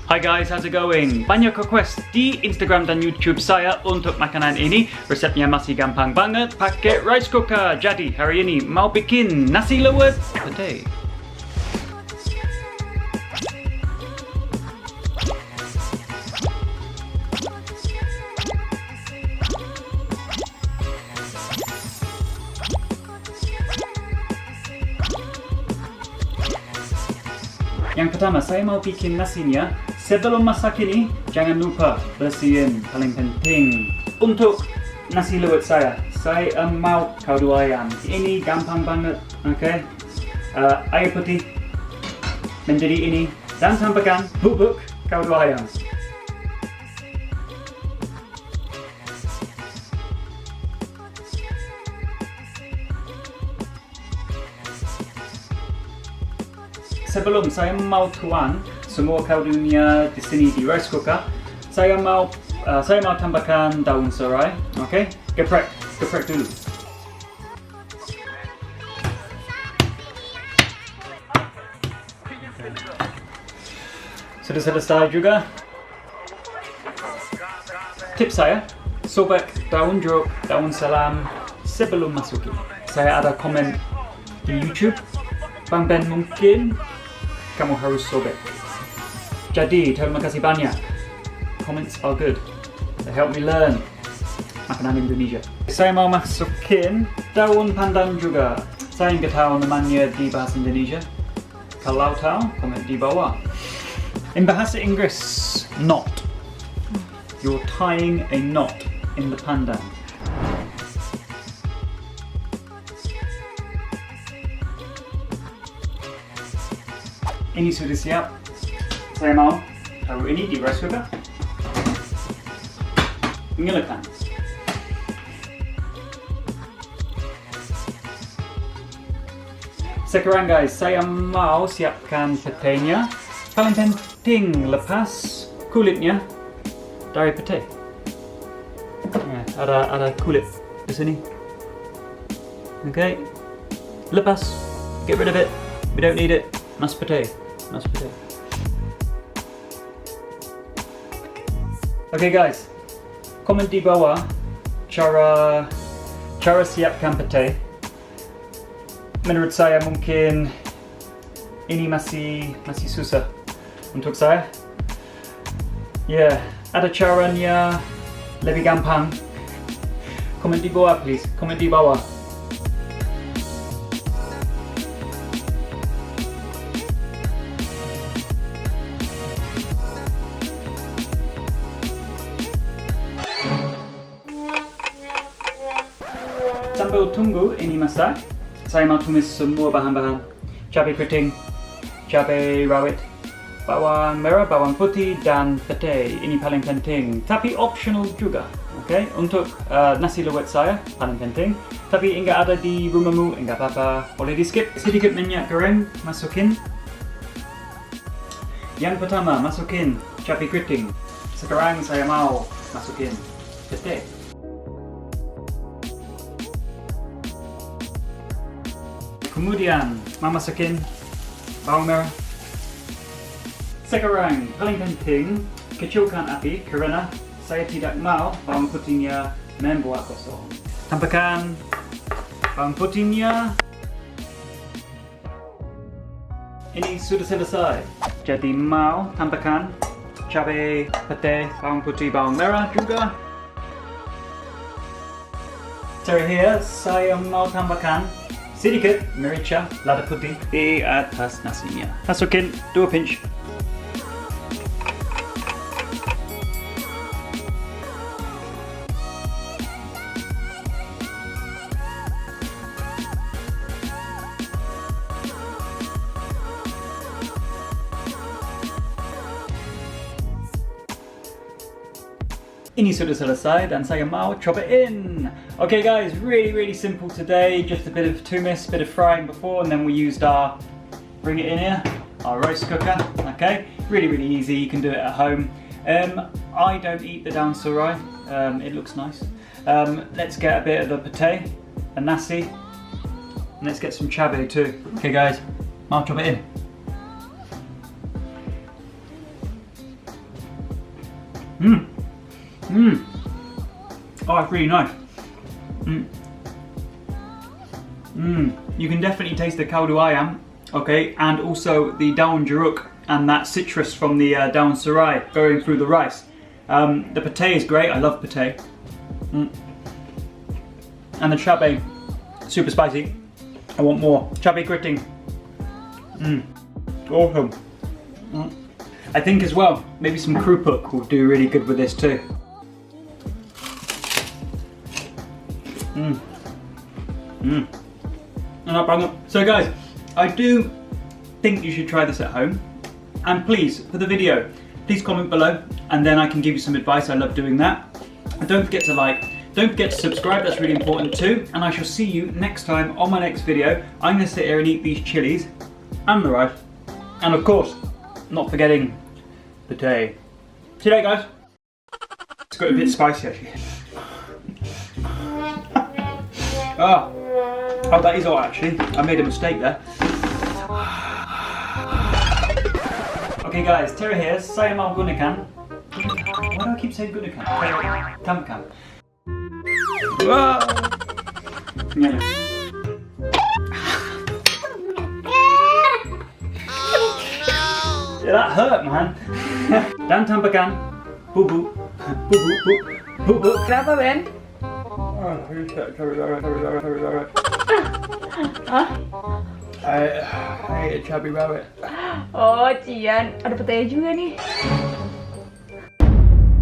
Hi guys, how's it going? Banyak request di Instagram dan YouTube saya untuk makanan ini. Resepnya masih gampang banget, pakai rice cooker. Jadi hari ini mau bikin nasi liwet putih. Yang pertama, saya mau bikin nasinya. Sebelum masak ini, jangan lupa bersihin, paling penting. Untuk nasi liwet saya mau kaldu ayam. Ini gampang banget, oke? Air putih menjadi ini, dan tambahkan bubuk kaldu ayam. Sebelum saya mau tuang semua kaldunya di sini di rice cooker, saya mau tambahkan daun serai, oke? Geprek dulu. Sudah selesai juga. Tips saya, sobek daun jeruk, daun salam sebelum masukin. Saya ada komen di YouTube, Bang Ben mungkin kamu harus sobek. Jadi, terima kasih banyak. Comments are good. They help me learn makanan Indonesia. Saya mau masukin daun pandan juga. Saya nggak tahu namanya di bahasa Indonesia. Kalau tahu, komen di bawah. In bahasa Inggris, knot. You're tying a knot in the pandan. Ini sudah siap. Saya mau taruh ini di rice cooker. Nyalakan. Sekarang guys, saya mau siapkan petenya. Paling penting lepas kulitnya dari pete. Ada kulit di sini. Okay. Lepas. Get rid of it. We don't need it. Mas pete. Okay guys, komen di bawah cara siapkan pete. Menurut saya mungkin ini masih susah untuk saya. Ya, ada caranya lebih gampang. Komen di bawah please, komen di bawah. Sambil tunggu ini masak, saya mau tumis semua bahan-bahan. Cabe kriting, cabe rawit, bawang merah, bawang putih, dan pete. Ini paling penting, tapi optional juga. Okay? Untuk nasi liwet saya paling penting. Tapi enggak ada di rumahmu, enggak apa-apa, boleh di skip. Sedikit minyak goreng, masukin. Yang pertama, masukin cabe kriting. Sekarang saya mau masukin pete. Kemudian, masukin bawang merah. Sekarang, paling penting, kecilkan api karena saya tidak mau bawang putihnya membuat gosong. Tambahkan bawang putihnya. Ini sudah selesai. Jadi mau tambahkan cabai, pete, bawang putih, bawang merah juga. Terakhir, saya mau tambahkan sedikit merica lada putih di atas nasinya. Masukin 2 pinch. Ini sudah selesai dan saya mau cobain. Okay guys, really simple today. Just a bit of tumis, bit of frying before, and then we used bring it in here, our rice cooker. Okay, really easy. You can do it at home. I don't eat the Daun serai. It looks nice. Let's get a bit of the pate, a nasi, and let's get some cabe too. Okay guys, mau cobain. Oh, it's really nice. You can definitely taste the Kaldu ayam, okay, and also the Daun jeruk and that citrus from the Daun serai going through the rice. The pate is great. I love pate. And the Cabe, super spicy. I want more. Cabe kriting. Awesome. I think as well, maybe some krupuk will do really good with this too. So guys, I do think you should try this at home. And please, for the video, please comment below and then I can give you some advice. I love doing that. And don't forget to like, don't forget to subscribe, that's really important too. And I shall see you next time on my next video. I'm going to sit here and eat these chilies and the rice. And of course, not forgetting pate. See you later guys. It's got a bit spicy actually. Oh, that is all actually. I made a mistake there. Okay guys, Tara here, salam gunakan. Why do I keep saying gunakan? Tampakan. Yeah. Yeah, that hurt, man. Dan tampakan. Boo. Kenapa, Ben? I ate a chubby rabbit. Oh, Cian, ada pete juga nih.